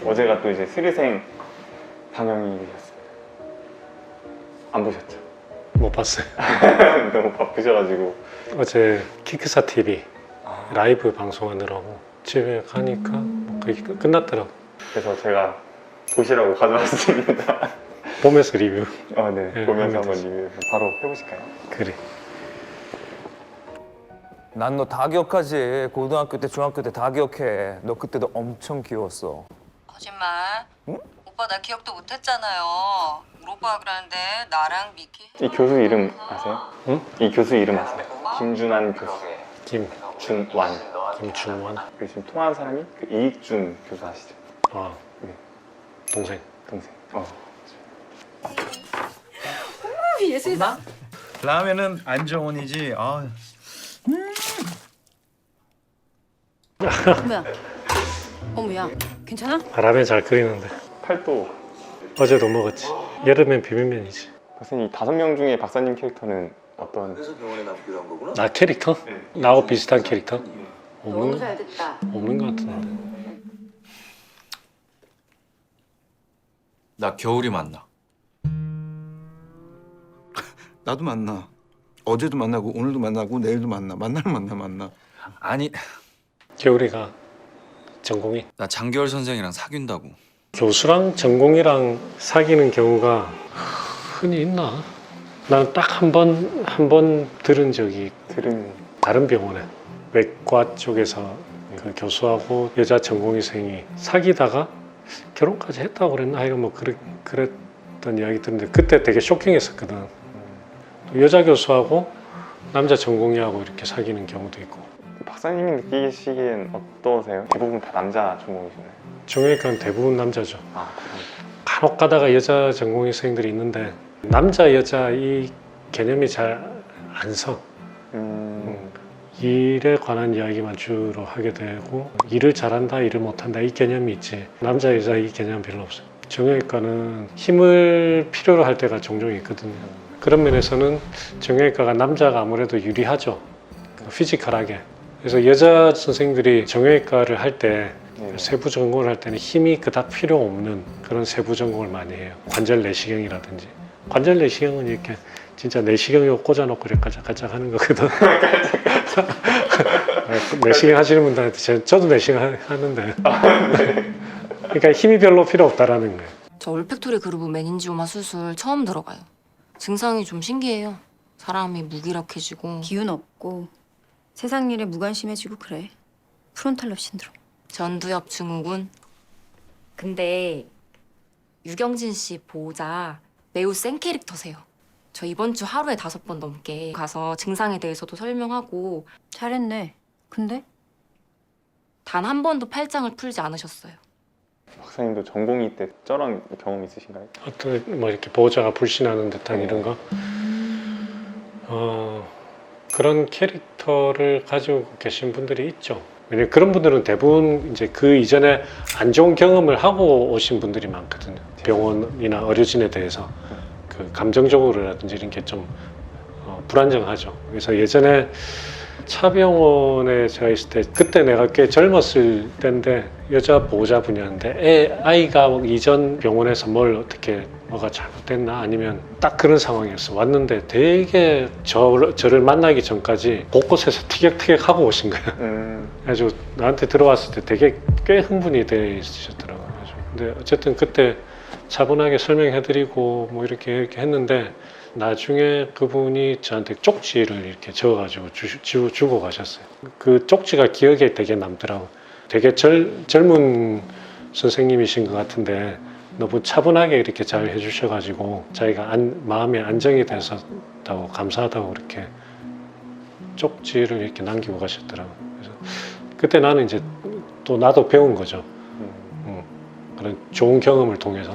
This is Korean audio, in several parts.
어제가 또 이제 스리생 방영이셨습니다. 안 보셨죠? 못 봤어요. 너무 바쁘셔가지고. 어제 키크사 TV 라이브 방송하느라고 집에 가니까 뭐 거의 끝났더라고. 그래서 제가 보시라고 가져왔습니다. 보면서 리뷰. 네. 네, 보면서 하면 한번 되지. 리뷰 바로 해보실까요? 그래. 난 너 다 기억하지. 고등학교 때, 중학교 때 다 기억해. 너 그때도 엄청 귀여웠어. 거짓말. 응? 오빠 나 기억도 못했잖아요. 우리 오빠가 그러는데 나랑 미키. 이 교수 이름 아세요? 응? 이 교수 이름 아세요? 김준환 교수. 김준환. 그리고 지금 통화한 사람이 그 이익준 교수 아시죠? 아, 네. 동생. 동생. 예술이다. 라면은 안정원이지. 아, 어머야. 어머야. 괜찮아? 라면 잘 끓이는데. 팔도. 어제도 먹었지. 여름엔 비빔면이지. 박사님 이 5명 중에 박사님 캐릭터는 어떤? 나 캐릭터? 나하고 비슷한 캐릭터? 너무 잘 됐다. 없는 것 같은데. 나 겨울이 만나. 나도 만나. 어제도 만나고 오늘도 만나고 내일도 만나. 만나면 만나. 아니, 겨울이가 전공이 나 장겨울 선생이랑 사귄다고. 교수랑 전공이랑 사귀는 경우가 흔히 있나? 나는 딱 한 번 들은 적이 들은. 다른 병원에 외과 쪽에서 그 교수하고 여자 전공의생이 사귀다가 결혼까지 했다고 그랬나? 하여간 뭐 그랬던 이야기 들었는데 그때 되게 쇼킹했었거든. 여자 교수하고 남자 전공의하고 이렇게 사귀는 경우도 있고. 박사님이 느끼시기엔 어떠세요? 대부분 다 남자 전공이시나요? 정형외과는 대부분 남자죠. 그럼. 간혹 가다가 여자 전공의생들이 있는데 남자 여자 이 개념이 잘 안 서. 일에 관한 이야기만 주로 하게 되고 일을 잘한다 일을 못한다 이 개념이 있지 남자 여자 이 개념은 별로 없어요. 정형외과는 힘을 필요로 할 때가 종종 있거든요. 그런 면에서는 정형외과가 남자가 아무래도 유리하죠. 피지컬하게. 그래서 여자 선생님들이 정형외과를 할 때 네. 세부 전공을 할 때는 힘이 그닥 필요 없는 그런 세부 전공을 많이 해요. 관절 내시경이라든지. 관절 내시경은 이렇게 진짜 내시경으로 꽂아놓고 이렇게 까짝까짝 하는 거거든. 내시경 하시는 분들한테 저도 내시경 하는데. 그러니까 힘이 별로 필요 없다라는 거예요. 저 올팩토리 그루브 메닌지오마 수술 처음 들어봐요. 증상이 좀 신기해요. 사람이 무기력해지고 기운 없고 세상 일에 무관심해지고 그래. 프론탈럽 신드롬. 전두엽 증후군. 근데 유경진 씨 보호자 매우 센 캐릭터세요. 저 이번 주 하루에 5번 넘게 가서 증상에 대해서도 설명하고 잘했네. 근데 단 한 번도 팔짱을 풀지 않으셨어요. 박사님도 전공의 때 저런 경험 있으신가요? 어떤 뭐 이렇게 보호자가 불신하는 듯한 이런 거. 그런 캐릭터를 가지고 계신 분들이 있죠. 왜냐면 그런 분들은 대부분 이제 그 이전에 안 좋은 경험을 하고 오신 분들이 많거든요. 병원이나 의료진에 대해서 그 감정적으로라든지 이런 게 좀 불안정하죠. 그래서 예전에 차병원에 제가 있을 때 그때 내가 꽤 젊었을 때인데 여자 보호자분이었는데 아이가 이전 병원에서 뭘 어떻게 뭐가 잘못됐나 아니면 딱 그런 상황이었어. 왔는데 되게 저를 만나기 전까지 곳곳에서 티격태격 하고 오신 거야. 그래가지고 나한테 들어왔을 때 되게 꽤 흥분이 돼 있으셨더라고요. 근데 어쨌든 그때 차분하게 설명해드리고 뭐 이렇게 했는데 나중에 그분이 저한테 쪽지를 이렇게 적어가지고 주고 가셨어요. 그 쪽지가 기억에 되게 남더라고요. 되게 젊은 선생님이신 것 같은데 너무 차분하게 이렇게 잘 해주셔가지고 자기가 마음에 안정이 되셨다고 감사하다고 이렇게 쪽지를 이렇게 남기고 가셨더라고요. 그래서 그때 나는 이제 또 나도 배운 거죠. 그런 좋은 경험을 통해서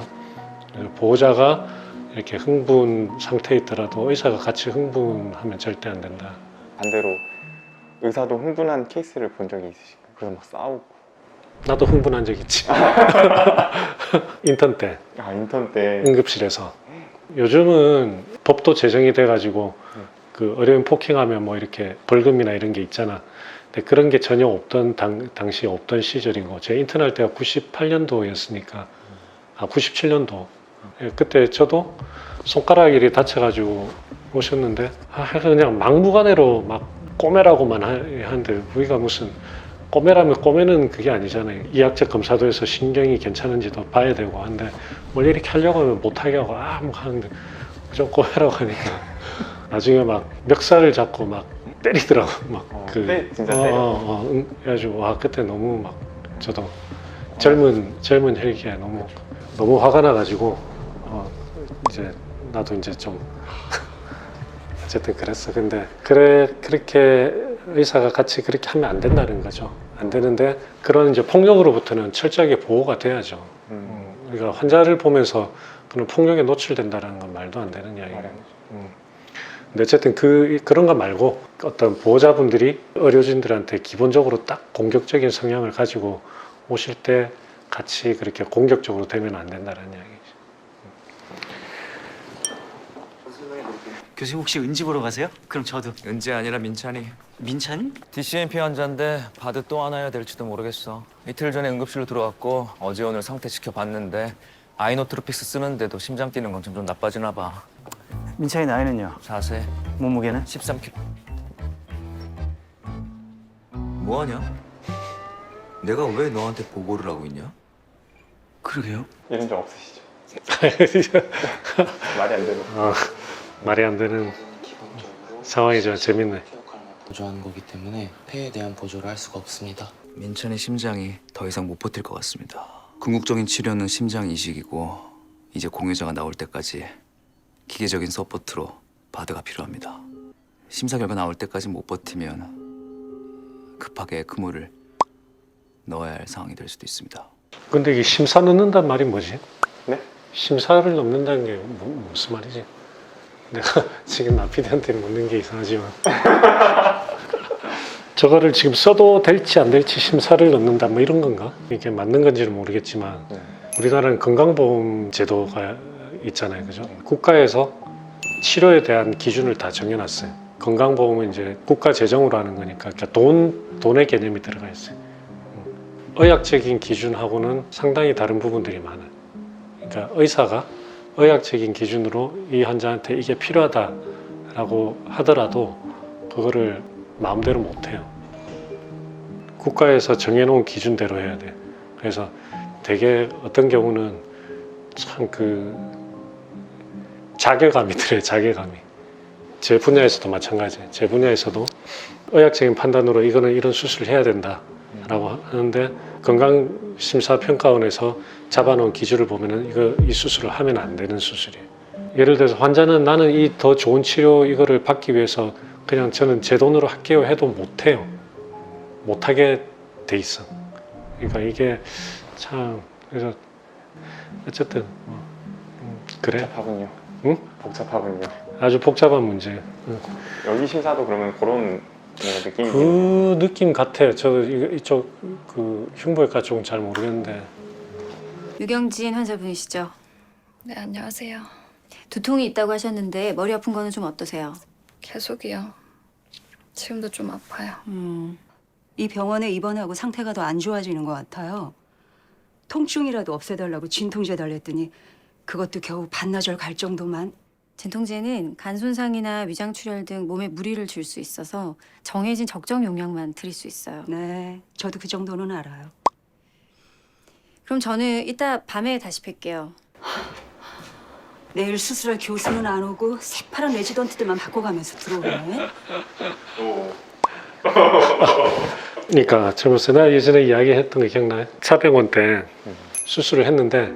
보호자가 이렇게 흥분 상태에 있더라도 의사가 같이 흥분하면 절대 안 된다. 반대로 의사도 흥분한 케이스를 본 적이 있으신가요? 그래서 막 싸우고. 나도 흥분한 적 있지. 인턴 때 인턴 때. 응급실에서. 요즘은 법도 제정이 돼가지고 그 의료인 폭행하면 뭐 이렇게 벌금이나 이런 게 있잖아. 근데 그런 게 전혀 없던 당시 없던 시절이고 제가 인턴할 때가 98년도였으니까 97년도 그때 저도 손가락 일이 다쳐가지고 오셨는데 그냥 막무가내로 막 꼬매라고만 하는데 우리가 무슨 꼬매라면 꼬매는 그게 아니잖아요. 이학적 검사도 해서 신경이 괜찮은지도 봐야 되고 한데 뭘 이렇게 하려고 하면 못하게 하고 뭐 하는데 좀 꼬매라고 하니까 나중에 막 멱살을 잡고 막 때리더라고 막 진짜 때려. 그래가지고 와 그때 너무 막 저도 젊은 혈기에 너무 화가 나가지고 이제 나도 이제 좀 어쨌든 그랬어. 근데 그렇게 의사가 같이 그렇게 하면 안 된다는 거죠. 안 되는데 그런 이제 폭력으로부터는 철저하게 보호가 돼야죠. 우리가 환자를 보면서 그런 폭력에 노출된다는 건 말도 안 되는 이야기예요. 근데 어쨌든 그런 거 말고 어떤 보호자분들이 의료진들한테 기본적으로 딱 공격적인 성향을 가지고 오실 때 같이 그렇게 공격적으로 되면 안 된다는 이야기죠. 교수님 혹시 은지 보러 가세요? 그럼 저도. 은지 아니라 민찬이. 민찬이? DCMP 환자인데 바드 또 하나 해야 될지도 모르겠어. 이틀 전에 응급실로 들어왔고 어제 오늘 상태 지켜봤는데 아이노트로픽스 쓰는데도 심장 뛰는 건 점점 나빠지나 봐. 민찬이 나이는요? 4세, 몸무게는? 13kg. 뭐하냐? 내가 왜 너한테 보고를 하고 있냐? 그러게요. 이런 적 없으시죠? 말이 안 되는. 말이 안 되는 상황이죠. 재밌네. 보조하는 거기 때문에 폐에 대한 보조를 할 수가 없습니다. 민찬이 심장이 더 이상 못 버틸 것 같습니다. 궁극적인 치료는 심장 이식이고 이제 공유자가 나올 때까지 기계적인 서포트로 바드가 필요합니다. 심사 결과 나올 때까지 못 버티면 급하게 에크모를 넣어야 할 상황이 될 수도 있습니다. 근데 이게 심사 넣는단 말이 뭐지? 네? 심사를 넣는다는 게 무슨 말이지? 내가 지금 나피디한테 묻는 게 이상하지만 저거를 지금 써도 될지 안 될지 심사를 넣는다 뭐 이런 건가? 이게 맞는 건지는 모르겠지만 우리나라는 건강보험 제도가 있잖아요, 그죠? 국가에서 치료에 대한 기준을 다 정해놨어요. 건강보험은 이제 국가 재정으로 하는 거니까 그러니까 돈의 개념이 들어가 있어요. 의학적인 기준하고는 상당히 다른 부분들이 많아요. 그러니까 의사가 의학적인 기준으로 이 환자한테 이게 필요하다라고 하더라도 그거를 마음대로 못해요. 국가에서 정해놓은 기준대로 해야 돼. 그래서 되게 어떤 경우는 참 자괴감이 들어요. 자괴감이. 제 분야에서도 마찬가지예요. 제 분야에서도 의학적인 판단으로 이거는 이런 수술을 해야 된다라고 하는데 건강심사평가원에서 잡아놓은 기준을 보면은 이 수술을 하면 안 되는 수술이에요. 예를 들어서 환자는 나는 이 더 좋은 치료 이거를 받기 위해서 그냥 저는 제 돈으로 할게요 해도 못해요. 못하게 돼 있어. 그러니까 이게 참 그래서 어쨌든 그래. 복잡하군요. 응? 복잡하군요. 아주 복잡한 문제. 여기 심사도 그러면 그런 느낌이 그 느낌 같아요. 저 이쪽 그 흉부외과 쪽은 잘 모르겠는데. 유경진 환자분이시죠? 네, 안녕하세요. 두통이 있다고 하셨는데 머리 아픈 거는 좀 어떠세요? 계속이요. 지금도 좀 아파요. 이 병원에 입원하고 상태가 더 안 좋아지는 것 같아요. 통증이라도 없애달라고 진통제 달랬더니 그것도 겨우 반나절 갈 정도만. 진통제는 간 손상이나 위장 출혈 등 몸에 무리를 줄 수 있어서 정해진 적정 용량만 드릴 수 있어요. 네, 저도 그 정도는 알아요. 그럼 저는 이따 밤에 다시 뵐게요. 내일 수술할 교수는 안 오고 새파란 레지던트들만 바꿔가면서 들어오네. 그러니까 나 예전에 이야기했던 거 기억나요? 차병원 때 수술을 했는데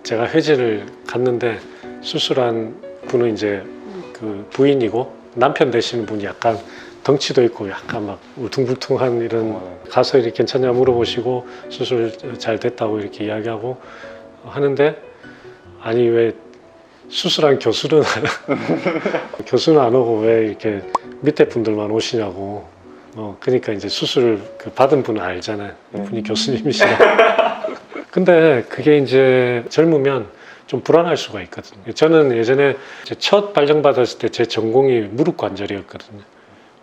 제가 회진을 갔는데 수술한 분은 이제 그 부인이고 남편 되시는 분이 약간 덩치도 있고 약간 막 울퉁불퉁한 이런 가서 이렇게 괜찮냐 물어보시고 수술 잘 됐다고 이렇게 이야기하고 하는데 아니 왜 수술한 교수는 교수는 안 오고 왜 이렇게 밑에 분들만 오시냐고. 그러니까 이제 수술 받은 분은 알잖아요. 분이 교수님이시라. 근데 그게 이제 젊으면 좀 불안할 수가 있거든요. 저는 예전에 첫 발령받았을 때 제 전공이 무릎 관절이었거든요.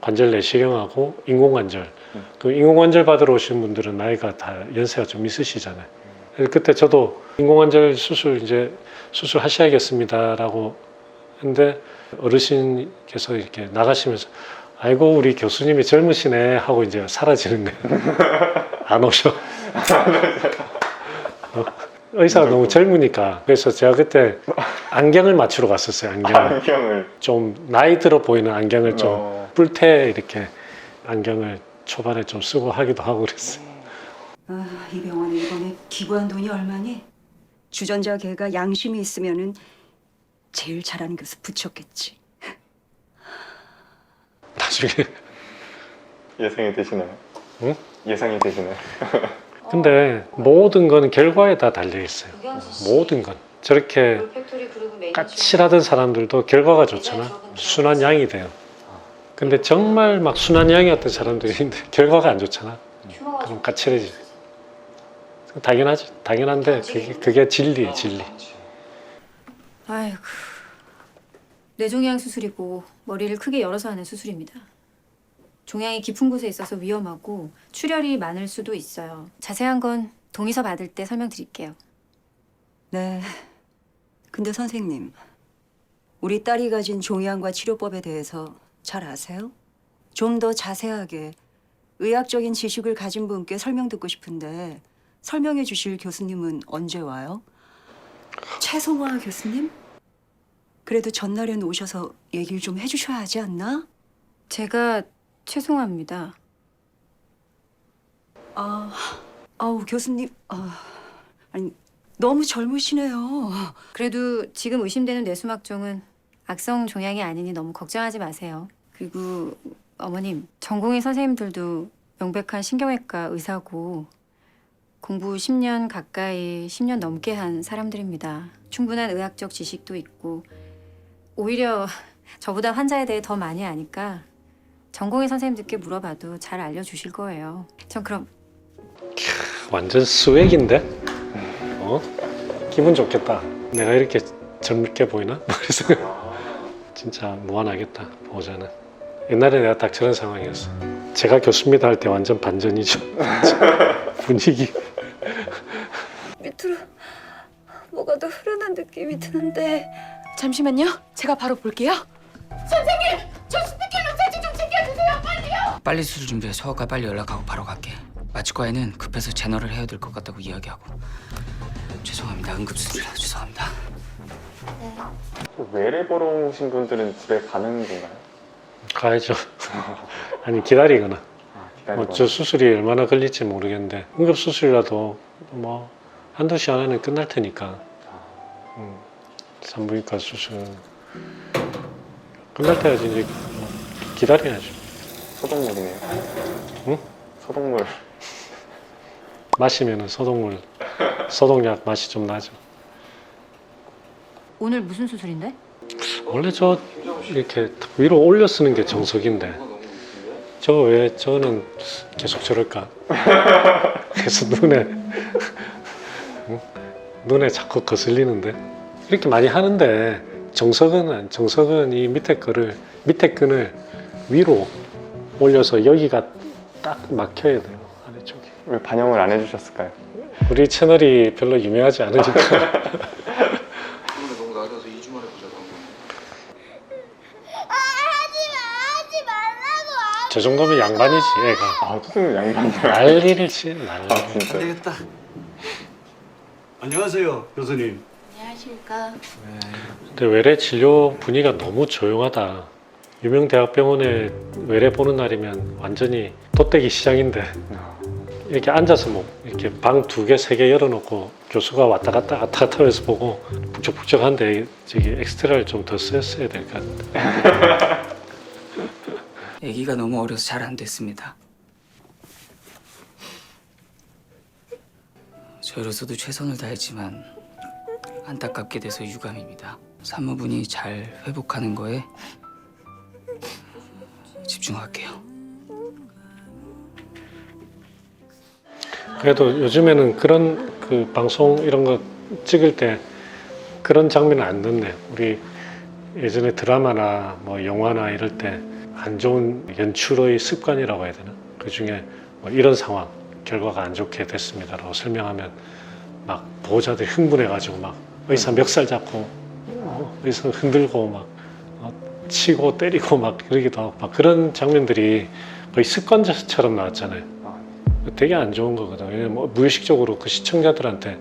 관절 내시경하고 인공관절. 그 인공관절 받으러 오신 분들은 나이가 다 연세가 좀 있으시잖아요. 그때 저도 인공관절 수술하셔야겠습니다라고 했는데 어르신께서 이렇게 나가시면서 아이고 우리 교수님이 젊으시네 하고 이제 사라지는 거예요. 안 오셔. 의사가 너무 젊으니까. 그래서 제가 그때 안경을 맞추러 갔었어요. 안경을 좀 나이 들어 보이는 안경을 좀 뿔테 이렇게 안경을 초반에 좀 쓰고 하기도 하고 그랬어요. 아, 이 병원에 이번에 기부한 돈이 얼마니? 주전자 걔가 양심이 있으면은 제일 잘하는 교수 붙였겠지. 나중에 예상이 되시나요? 응? 예상이 되시나요? 근데 모든 건 결과에 다 달려 있어요. 모든 건 저렇게 까칠하던 사람들도 결과가 좋잖아. 순한 양이 돼요. 근데 정말 막 순한 양이었던 사람들이 있는데 결과가 안 좋잖아. 그럼 까칠해지. 당연하지. 당연한데 그게 진리예요, 진리. 아이고. 뇌종양 수술이고 머리를 크게 열어서 하는 수술입니다. 종양이 깊은 곳에 있어서 위험하고 출혈이 많을 수도 있어요. 자세한 건 동의서 받을 때 설명드릴게요. 네. 근데 선생님, 우리 딸이 가진 종양과 치료법에 대해서 잘 아세요? 좀 더 자세하게 의학적인 지식을 가진 분께 설명 듣고 싶은데 설명해 주실 교수님은 언제 와요? 최송화 교수님? 그래도 전날엔 오셔서 얘기를 좀 해주셔야 하지 않나? 제가 죄송합니다. 아우 교수님, 아니 너무 젊으시네요. 그래도 지금 의심되는 뇌수막종은 악성 종양이 아니니 너무 걱정하지 마세요. 그리고 어머님, 전공의 선생님들도 명백한 신경외과 의사고 공부 10년 가까이 10년 넘게 한 사람들입니다. 충분한 의학적 지식도 있고 오히려 저보다 환자에 대해 더 많이 아니까 전공의 선생님들께 물어봐도 잘 알려주실 거예요. 전 그럼 완전 스웩인데? 기분 좋겠다. 내가 이렇게 젊게 보이나? 그래서 진짜 무한하겠다, 보호자는. 옛날에 내가 딱 저런 상황이었어. 제가 교수입니다 할 때 완전 반전이죠. 분위기. 밑으로 뭐가 더 흐르는 느낌이 드는데 잠시만요. 제가 바로 볼게요. 빨리 수술 준비해. 소아과 빨리 연락하고 바로 갈게. 마취과에는 급해서 제너를 해야 될 것 같다고 이야기하고. 죄송합니다. 응급수술이라 죄송합니다. 외래 보러 오신 분들은 집에 가는 건가요? 가야죠. 아니 기다리거나. 기다리거나. 저 수술이 얼마나 걸릴지 모르겠는데 응급수술이라도 뭐 한두 시간 안에 끝날 테니까. 산부인과 수술 끝날 때까지 이제 기다려야죠. 소독물이네요. 응? 소독물. 마시면은 소독약 맛이 좀 나죠. 오늘 무슨 수술인데? 원래 저 이렇게 위로 올려 쓰는 게 정석인데 저거 왜 저거는 계속 저럴까? 그래서 눈에 자꾸 거슬리는데 이렇게 많이 하는데 정석은 이 밑에 끈을 위로 올려서 여기가 딱 막혀야 돼요, 아래쪽이. 왜 반영을 안 해주셨을까요? 우리 채널이 별로 유명하지 않으니까. 너무 낮아서 2주 만에 보자고 한 거. 저 정도면 양반이지, 애가. 아, 선생님 양반이요. 난리를 치, 난리. 아, 진짜. 되겠다. 안녕하세요, 교수님. 안녕하십니까. 근데 외래 진료 분위기가 너무 조용하다. 유명 대학병원에 외래 보는 날이면 완전히 돗대기 시장인데 이렇게 앉아서 뭐 이렇게 방 2개, 3개 열어놓고 교수가 왔다 갔다 하면서 보고 북적북적한데 저기 엑스트라를 좀 더 썼어야 될 것 같아. 아기가 너무 어려서 잘 안 됐습니다. 저희로서도 최선을 다했지만 안타깝게 돼서 유감입니다. 산모분이 잘 회복하는 거에 집중할게요. 그래도 요즘에는 그런 그 방송 이런 거 찍을 때 그런 장면은 안 넣네. 우리 예전에 드라마나 뭐 영화나 이럴 때 안 좋은 연출의 습관이라고 해야 되나? 그 중에 뭐 이런 상황, 결과가 안 좋게 됐습니다라고 설명하면 막 보호자들이 흥분해가지고 막 의사 멱살 잡고 의사 흔들고 막 치고 때리고 막 그러기도 하고 막 그런 장면들이 거의 습관처럼 나왔잖아요. 되게 안 좋은 거거든. 왜냐면 뭐 무의식적으로 그 시청자들한테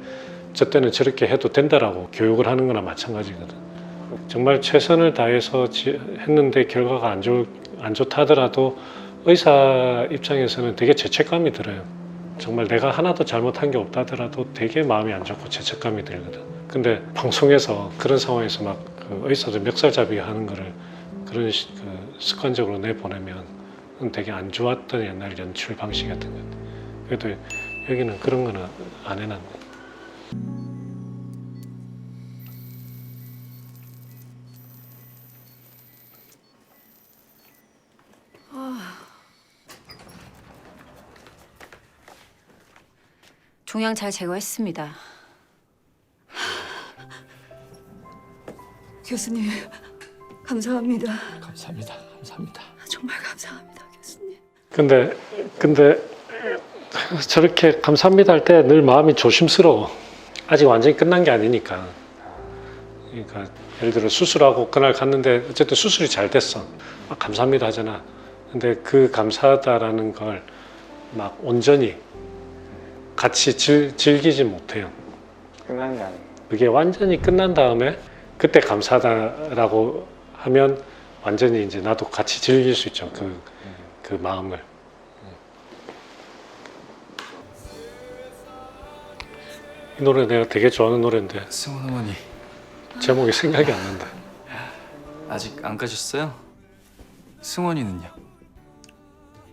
저 때는 저렇게 해도 된다라고 교육을 하는 거나 마찬가지거든. 정말 최선을 다해서 했는데 결과가 안 좋다 하더라도 의사 입장에서는 되게 죄책감이 들어요. 정말 내가 하나도 잘못한 게 없다 하더라도 되게 마음이 안 좋고 죄책감이 들거든. 근데 방송에서 그런 상황에서 막 그 의사들 멱살잡이 하는 거를 그런 그 습관적으로 내보내면 되게 안 좋았던 옛날 연출 방식 같은 것 같아. 그래도 여기는 그런 거는 안 해놨네. 종양 잘 제거했습니다. 교수님, 감사합니다. 감사합니다. 감사합니다. 정말 감사합니다, 교수님. 근데 저렇게 감사합니다 할 때 늘 마음이 조심스러워. 아직 완전히 끝난 게 아니니까. 그러니까 예를 들어 수술하고 그날 갔는데 어쨌든 수술이 잘 됐어. 감사합니다 하잖아. 근데 그 감사하다라는 걸 막 온전히 같이 즐기지 못해요. 끝난 게 아니에요. 그게 완전히 끝난 다음에 그때 감사하다라고 하면 완전히 이제 나도 같이 즐길 수 있죠. 그 마음을. 이 노래 내가 되게 좋아하는 노래인데 승원 어머니 제목이 생각이 안 난다. 아직 안 가셨어요? 승원이는요?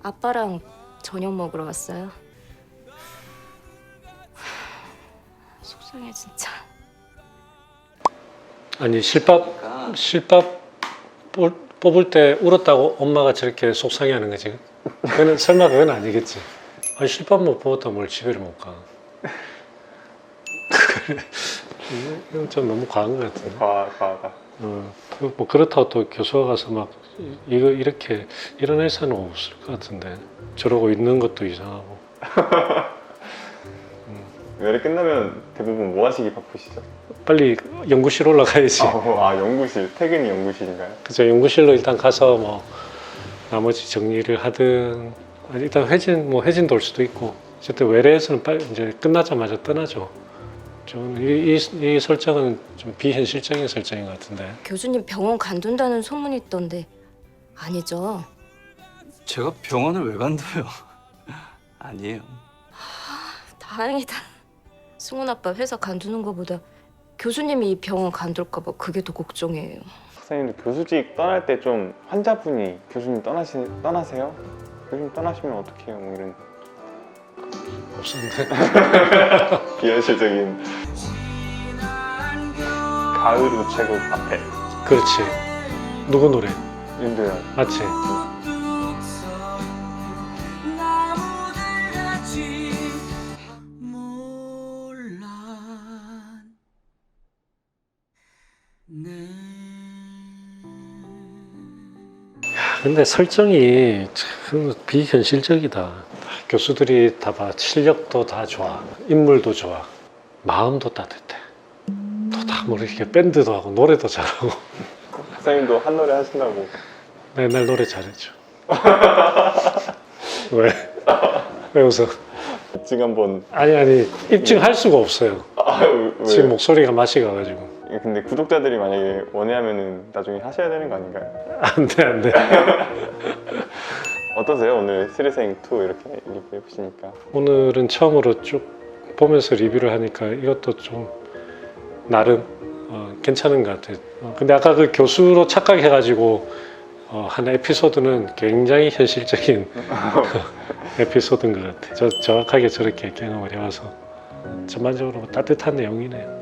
아빠랑 저녁 먹으러 왔어요. 속상해 진짜. 아니 실밥 뽑을 때 울었다고 엄마가 저렇게 속상해하는 거지? 그건 설마 그건 아니겠지? 아니 실밥 못 뽑았다 뭘 집에를 못 가? 이건 좀 너무 과한 것 같은데. 과하다. 뭐 그렇다고 또 교수가 가서 막 이거 이렇게 이런 회사는 없을 것 같은데 저러고 있는 것도 이상하고. 외래 끝나면 대부분 뭐 하시기 바쁘시죠? 빨리 연구실 올라가야지. 연구실. 퇴근이 연구실인가요? 그죠. 연구실로 일단 가서 뭐 나머지 정리를 하든 일단 회진도 올 수도 있고 어쨌든 외래에서는 빨리 이제 끝나자마자 떠나죠. 좀 이 설정은 좀 비현실적인 설정인 것 같은데. 교수님 병원 간둔다는 소문이 있던데 아니죠? 제가 병원을 왜 간다요? 아니에요. 다행이다. 승훈 아빠 회사 간두는 것보다 교수님이 이 병원 간둘까 봐 그게 더 걱정이에요. 박사님도 교수직 떠날 때 좀 환자분이 교수님 떠나세요? 교수님 떠나시면 어떡해요? 뭐 이런 없었는데. 비현실적인 가을 우체국 앞에. 그렇지. 누구 노래? 윤도현. 맞지? 근데 설정이 참 비현실적이다. 교수들이 다 봐. 실력도 다 좋아. 인물도 좋아. 마음도 따뜻해. 또 다 모르게 밴드도 하고 노래도 잘하고. 박사님도 한 노래 하신다고. 맨날 노래 잘했죠. 왜? 왜 웃어? 지금 한번. 아니 입증할 수가 없어요. 왜? 지금 목소리가 맛이 가가지고. 근데 구독자들이 만약에 원해하면은 나중에 하셔야 되는 거 아닌가요? 안 돼. 어떠세요? 오늘 스리생 2 이렇게 리뷰해 보시니까. 오늘은 처음으로 쭉 보면서 리뷰를 하니까 이것도 좀 나름 괜찮은 것 같아요. 근데 아까 그 교수로 착각해가지고 한 에피소드는 굉장히 현실적인 에피소드인 것 같아요. 정확하게 저렇게 경험을 해와서 전반적으로 따뜻한 내용이네요.